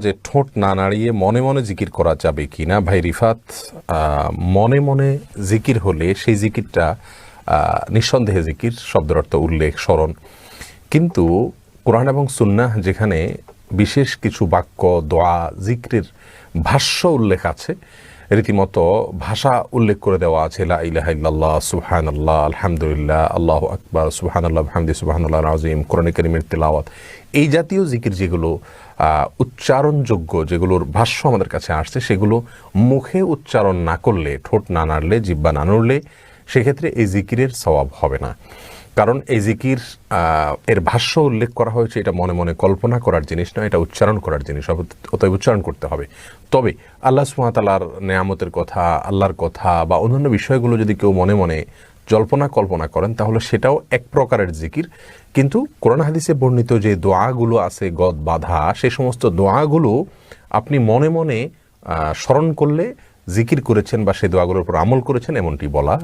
যে ঠোঁট না নাড়িয়ে মনে মনে জিকির করা যাবে কি না ভাই রিফাত? মনে মনে জিকির হলে সেই জিকিরটা নিঃসন্দেহে জিকির, শব্দের অর্থ উল্লেখ, স্মরণ। কিন্তু কোরআন এবং সুন্নাহ যেখানে বিশেষ কিছু বাক্য, দোয়া, জিক্রের ভাষ্য উল্লেখ আছে, রীতিমতো ভাষা উল্লেখ করে দেওয়া আছে, লা ইলাহা ইল্লাল্লাহ, সুবহানাল্লাহ, আলহামদুলিল্লাহ, আল্লাহু আকবার, সুবহানাল্লাহ বিহামদি, সুবহানাল্লাহিল আযীম, কোরআনে কারীমের তেলাওয়াত, এই জাতীয় জিকির যেগুলো উচ্চারণযোগ্য, যেগুলোর ভাষ্য আমাদের কাছে আসছে, সেগুলো মুখে উচ্চারণ না করলে, ঠোঁট না নাড়লে, জিহ্বা না নড়লে, সেক্ষেত্রে এই জিকিরের সওয়াব হবে না। কারণ এই জিকির এর ভাষ্য উল্লেখ করা হয়েছে, এটা মনে মনে কল্পনা করার জিনিস নয়, এটা উচ্চারণ করার জিনিস, অতএব উচ্চারণ করতে হবে। তবে আল্লাহ সুবহানাহু ওয়া তাআলার নেয়ামতের কথা, আল্লাহর কথা বা অন্যান্য বিষয়গুলো যদি কেউ মনে মনে জল্পনা কল্পনা করেন, তাহলে সেটাও এক প্রকারের জিকির। কিন্তু কোরআন হাদিসে বর্ণিত যে দোয়াগুলো আছে গদ বাঁধা, সে সমস্ত দোয়াগুলো আপনি মনে মনে স্মরণ করলে জিকির করেছেন বা সেই দোয়াগুলোর উপর আমল করেছেন, এমনটি বলা